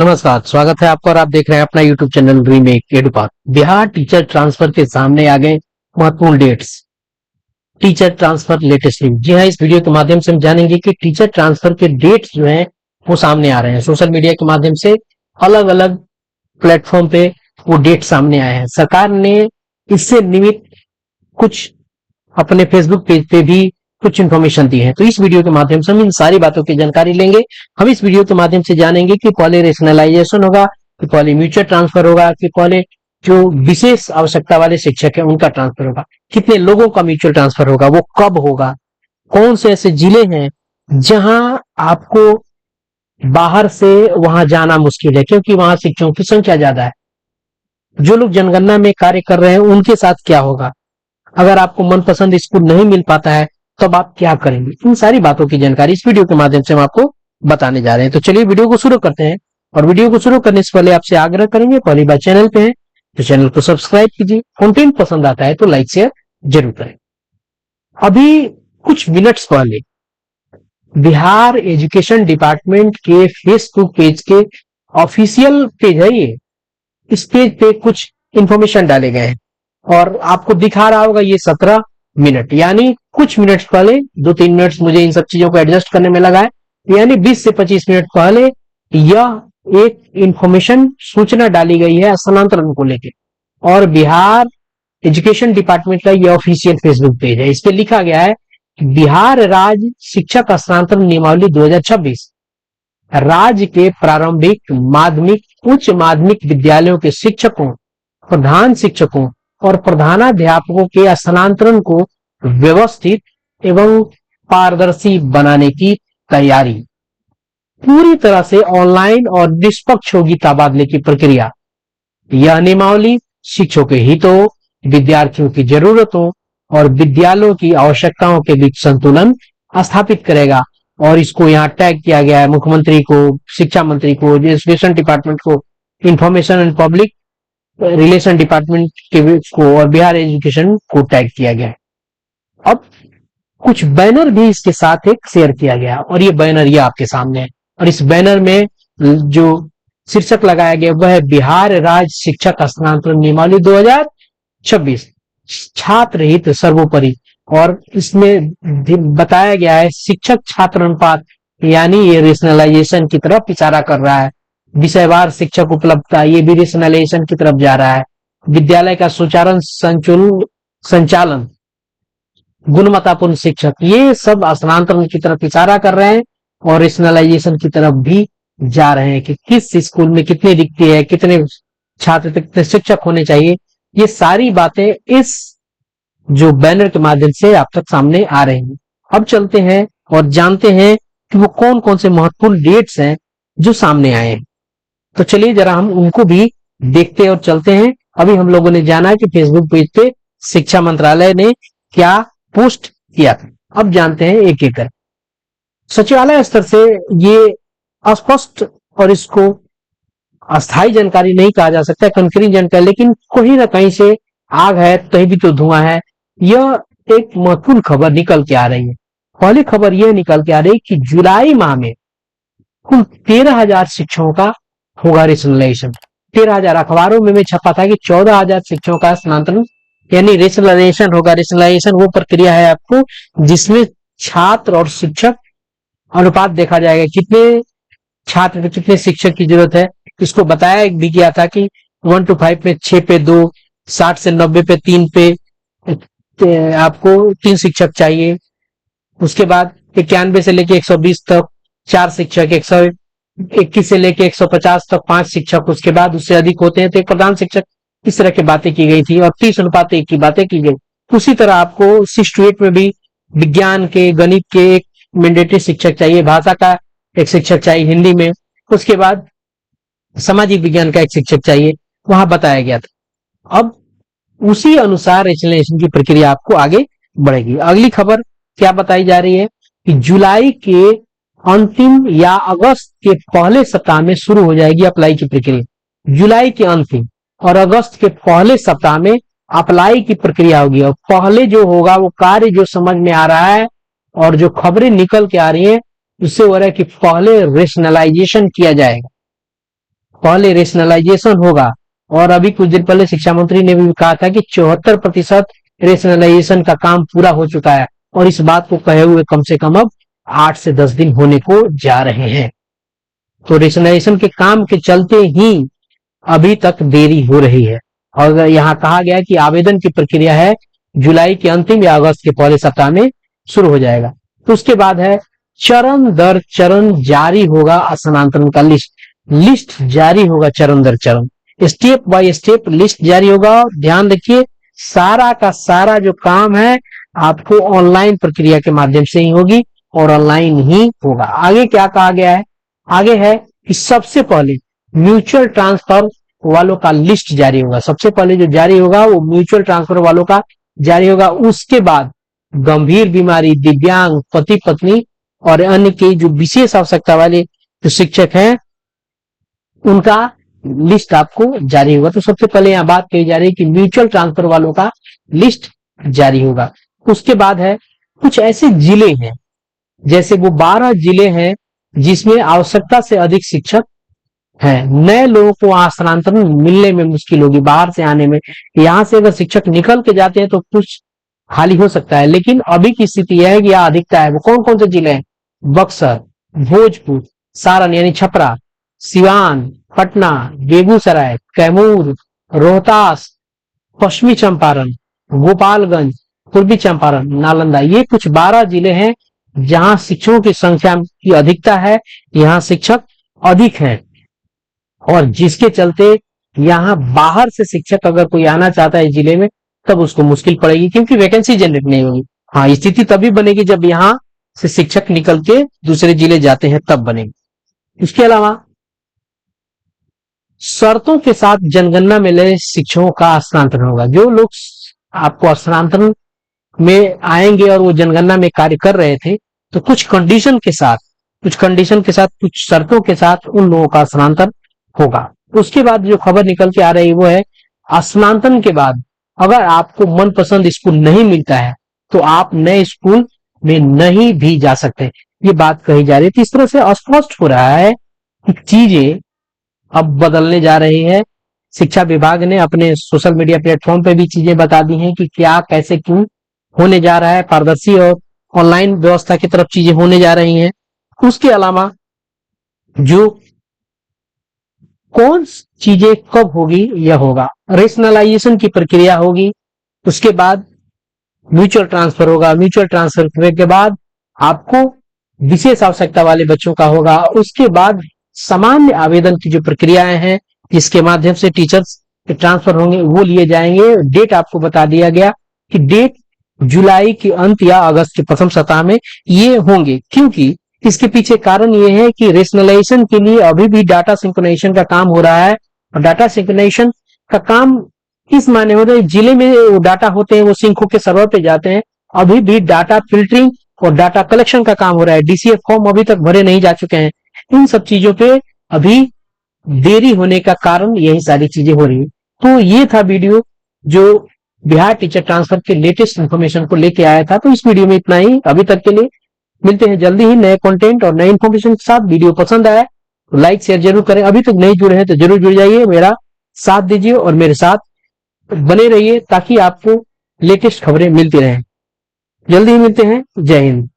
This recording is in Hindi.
नमस्कार, स्वागत है आपका और आप देख रहे हैं अपना YouTube channel remake Edupath. Bihar teacher transfer के सामने आ गए महत्वपूर्ण dates. Teacher transfer latest news. जी हाँ, इस वीडियो के माध्यम से हम जानेंगे कि टीचर ट्रांसफर के डेट्स जो हैं वो सामने आ रहे हैं। सोशल मीडिया के माध्यम से अलग अलग प्लेटफॉर्म पे वो डेट सामने आए हैं। सरकार ने इससे निमित्त कुछ अपने फेसबुक पेज पे भी कुछ इन्फॉर्मेशन दी है। तो इस वीडियो के माध्यम से हम इन सारी बातों की जानकारी लेंगे। हम इस वीडियो के माध्यम से जानेंगे कि पहले रेशनलाइजेशन होगा, कि पहले म्यूचुअल ट्रांसफर होगा, कि पहले जो विशेष आवश्यकता वाले शिक्षक है उनका ट्रांसफर होगा, कितने लोगों का म्यूचुअल ट्रांसफर होगा, वो कब होगा, कौन से ऐसे जिले हैं जहां आपको बाहर से वहां जाना मुश्किल है क्योंकि वहां शिक्षकों की संख्या ज्यादा है। जो लोग जनगणना में कार्य कर रहे हैं उनके साथ क्या होगा, अगर आपको मनपसंद स्कूल नहीं मिल पाता है तब आप क्या करेंगे। इन सारी बातों की जानकारी इस वीडियो के माध्यम से हम आपको बताने जा रहे हैं। तो चलिए वीडियो को शुरू करते हैं। और वीडियो को शुरू करने से पहले आपसे आग्रह करेंगे, पहली बार चैनल पे हैं तो चैनल को सब्सक्राइब कीजिए, कंटेंट पसंद आता है तो लाइक शेयर जरूर करें। अभी कुछ मिनट्स पहले बिहार एजुकेशन डिपार्टमेंट के फेसबुक पेज के ऑफिशियल पेज है ये, इस पेज पे कुछ इंफॉर्मेशन डाले गए हैं और आपको दिखा रहा होगा ये 17 मिनट, यानी कुछ मिनट पहले, 2-3 मिनट मुझे इन सब चीजों को एडजस्ट करने में लगा है, यानी 20 से 25 मिनट पहले यह एक इंफॉर्मेशन सूचना डाली गई है स्थानांतरण को लेकर। और बिहार एजुकेशन डिपार्टमेंट का यह ऑफिशियल फेसबुक पेज है। इस पे लिखा गया है बिहार राज्य शिक्षक स्थानांतरण नियमावली 2026 राज्य के प्रारंभिक, माध्यमिक, उच्च माध्यमिक विद्यालयों के शिक्षकों, प्रधान शिक्षकों और प्रधानाध्यापकों के स्थानांतरण को व्यवस्थित एवं पारदर्शी बनाने की तैयारी। पूरी तरह से ऑनलाइन और निष्पक्ष होगी तबादले की प्रक्रिया। यह नियमावली शिक्षकों के हितों, विद्यार्थियों की जरूरतों और विद्यालयों की आवश्यकताओं के बीच संतुलन स्थापित करेगा। और इसको यहाँ टैग किया गया है मुख्यमंत्री को, शिक्षा मंत्री को, एजुकेशन डिपार्टमेंट को, information and public relation department के को और बिहार एजुकेशन को टैग किया गया है। अब कुछ बैनर भी इसके साथ एक शेयर किया गया और ये बैनर ये आपके सामने है। और इस बैनर में जो शीर्षक लगाया गया वह है बिहार राज्य शिक्षक स्थानांतरण नियमावली 2026 छात्र हित सर्वोपरि। और इसमें बताया गया है शिक्षक छात्र अनुपात, यानी ये रेशनलाइजेशन की तरफ इशारा कर रहा है। विषयवार शिक्षक उपलब्धता, ये भी रेशनलाइजेशन की तरफ जा रहा है। विद्यालय का सुचारू संचालन, गुणवत्तापूर्ण शिक्षक, ये सब स्थानांतरण की तरफ इशारा कर रहे हैं और रेशनलाइजेशन की तरफ भी जा रहे हैं कि किस स्कूल में कितनी रिक्ति है, कितने छात्र, कितने शिक्षक होने चाहिए। ये सारी बातें इस जो बैनर के माध्यम से आप तक सामने आ रही हैं। अब चलते हैं और जानते हैं कि वो कौन कौन से महत्वपूर्ण डेट्स हैं जो सामने आए हैं। तो चलिए जरा हम उनको भी देखते और चलते हैं। अभी हम लोगों ने जाना है कि फेसबुक पेज पे शिक्षा मंत्रालय ने क्या पोस्ट किया था। अब जानते हैं एक एक कर। सचिवालय स्तर से ये अस्पष्ट और इसको अस्थायी जानकारी नहीं कहा जा सकता, कंकरीन जानकारी, लेकिन कहीं ना कहीं से आग है कहीं भी तो धुआं है। यह एक महत्वपूर्ण खबर निकल के आ रही है। पहली खबर यह निकल के आ रही है कि जुलाई माह में कुल 13,000 शिक्षकों का होगा रेशनलाइजेशन। 13,000, अखबारों में छपा था कि 14,000 शिक्षकों का स्थानांतरण यानी रेशनलाइजेशन होगा। रेशनलाइजेशन वो प्रक्रिया है आपको जिसमें छात्र और शिक्षक अनुपात देखा जाएगा, कितने छात्र कितने शिक्षक की जरूरत है। इसको बताया भी गया था कि 1 to 5 में 6 पे 2, 60 से 90 पे 3 पे आपको 3 शिक्षक चाहिए। उसके बाद 91 से लेके 120 तक 4 शिक्षक, 121 से लेके 150 तक 5 शिक्षक, उसके बाद उससे अधिक होते हैं तो एक प्रधान शिक्षक। इस तरह की बातें की गई थी और 30:1 की बातें की गई। उसी तरह आपको 6 to 8 में भी विज्ञान के, गणित के एक मैंडेटरी शिक्षक चाहिए, भाषा का एक शिक्षक चाहिए हिंदी में, उसके बाद सामाजिक विज्ञान का एक शिक्षक चाहिए, वहां बताया गया था। अब उसी अनुसार रेशनलाइजेशन की प्रक्रिया आपको आगे बढ़ेगी। अगली खबर क्या बताई जा रही है कि जुलाई के अंतिम या अगस्त के पहले सप्ताह में शुरू हो जाएगी अप्लाई की प्रक्रिया। जुलाई के अंतिम और अगस्त के पहले सप्ताह में अप्लाई की प्रक्रिया होगी। और पहले जो होगा वो कार्य जो समझ में आ रहा है और जो खबरें निकल के आ रही हैं उससे हो रहा है कि पहले रेशनलाइजेशन किया जाएगा। पहले रेशनलाइजेशन होगा। और अभी कुछ दिन पहले शिक्षा मंत्री ने भी कहा था कि 74% रेशनलाइजेशन का काम पूरा हो चुका है, और इस बात को कहे हुए कम से कम अब 8 से 10 दिन होने को जा रहे हैं। तो रेशनलाइजेशन के काम के चलते ही अभी तक देरी हो रही है। और यहाँ कहा गया है कि आवेदन की प्रक्रिया है जुलाई के अंतिम या अगस्त के पहले सप्ताह में शुरू हो जाएगा। तो उसके बाद है चरण दर चरण जारी होगा स्थानांतरण का लिस्ट जारी होगा चरण दर चरण, स्टेप बाय स्टेप लिस्ट जारी होगा। ध्यान रखिए, सारा का सारा जो काम है आपको ऑनलाइन प्रक्रिया के माध्यम से ही होगी और ऑनलाइन ही होगा। आगे क्या कहा गया है, आगे है कि सबसे पहले म्यूचुअल ट्रांसफर वालों का लिस्ट जारी होगा। सबसे पहले जो जारी होगा वो म्यूचुअल ट्रांसफर वालों का जारी होगा। उसके बाद गंभीर बीमारी, दिव्यांग, पति पत्नी और अन्य के जो विशेष आवश्यकता वाले जो शिक्षक हैं उनका लिस्ट आपको जारी होगा। तो सबसे पहले यहाँ बात कही जा रही है कि म्यूचुअल ट्रांसफर वालों का लिस्ट जारी होगा। उसके बाद है कुछ ऐसे जिले हैं, जैसे वो 12 जिले हैं जिसमें आवश्यकता से अधिक शिक्षक हैं। नए लोगों को वहां स्थानांतरण मिलने में मुश्किल होगी, बाहर से आने में। यहाँ से अगर शिक्षक निकल के जाते हैं तो कुछ खाली हो सकता है, लेकिन अभी की स्थिति यह है कि यहाँ अधिकता है। वो कौन कौन से जिले हैं? बक्सर, भोजपुर, सारण यानी छपरा, सिवान, पटना, बेगूसराय, कैमूर, रोहतास, पश्चिमी चंपारण, गोपालगंज, पूर्वी चंपारण, नालंदा। ये कुछ 12 जिले हैं जहां शिक्षकों की संख्या की अधिकता है, यहाँ शिक्षक अधिक हैं, और जिसके चलते यहाँ बाहर से शिक्षक अगर कोई आना चाहता है जिले में तब उसको मुश्किल पड़ेगी, क्योंकि वैकेंसी जनरेट नहीं होगी। हाँ, स्थिति तभी बनेगी जब यहाँ से शिक्षक निकल के दूसरे जिले जाते हैं, तब बनेगी। इसके अलावा शर्तों के साथ जनगणना में लगे शिक्षकों का स्थानांतरण होगा। जो लोग आपको स्थानांतरण में आएंगे और वो जनगणना में कार्य कर रहे थे, तो कुछ कंडीशन के साथ, कुछ शर्तों के साथ उन लोगों का स्थानांतरण होगा। उसके बाद जो खबर निकल के आ रही है वो है स्थानांतरण के बाद अगर आपको मनपसंद स्कूल नहीं मिलता है तो आप नए स्कूल में नहीं भी जा सकते, ये बात कही जा रही है। तो इस तरह से स्पष्ट हो रहा है कि चीजें अब बदलने जा रही है। शिक्षा विभाग ने अपने सोशल मीडिया प्लेटफॉर्म पे भी चीजें बता दी हैं कि क्या कैसे क्यों होने जा रहा है, पारदर्शी और ऑनलाइन व्यवस्था की तरफ चीजें होने जा रही हैं। उसके अलावा जो कौन चीजें कब होगी, यह होगा रेशनलाइजेशन की प्रक्रिया होगी, उसके बाद म्यूचुअल ट्रांसफर होगा, म्यूचुअल ट्रांसफर के बाद आपको विशेष आवश्यकता वाले बच्चों का होगा, उसके बाद सामान्य आवेदन की जो प्रक्रियाएं हैं जिसके माध्यम से टीचर्स के ट्रांसफर होंगे वो लिए जाएंगे। डेट आपको बता दिया गया कि डेट जुलाई के अंत या अगस्त के प्रथम सप्ताह में ये होंगे, क्योंकि इसके पीछे कारण ये है कि रेशनलाइजेशन के लिए अभी भी डाटा सिंक्रोनाइजेशन का काम हो रहा है। और डाटा सिंक्रोनाइजेशन का काम इस माने हो रहा है, जिले में वो डाटा होते हैं वो सिंको के सर्वर पे जाते हैं, अभी भी डाटा फिल्टरिंग और डाटा कलेक्शन का काम हो रहा है। डीसीएफ फॉर्म अभी तक भरे नहीं जा चुके हैं। इन सब चीजों पे अभी देरी होने का कारण यही सारी चीजें हो रही है। तो ये था वीडियो जो बिहार टीचर ट्रांसफर के लेटेस्ट इंफॉर्मेशन को लेके आया था। तो इस वीडियो में इतना ही अभी तक के लिए। मिलते हैं जल्दी ही नए कंटेंट और नए इंफॉर्मेशन के साथ। वीडियो पसंद आया तो लाइक शेयर जरूर करें। अभी तक नहीं जुड़े हैं तो जरूर जुड़ जाइए, मेरा साथ दीजिए और मेरे साथ बने रहिए ताकि आपको लेटेस्ट खबरें मिलती रहें। जल्दी ही मिलते हैं। जय हिंद।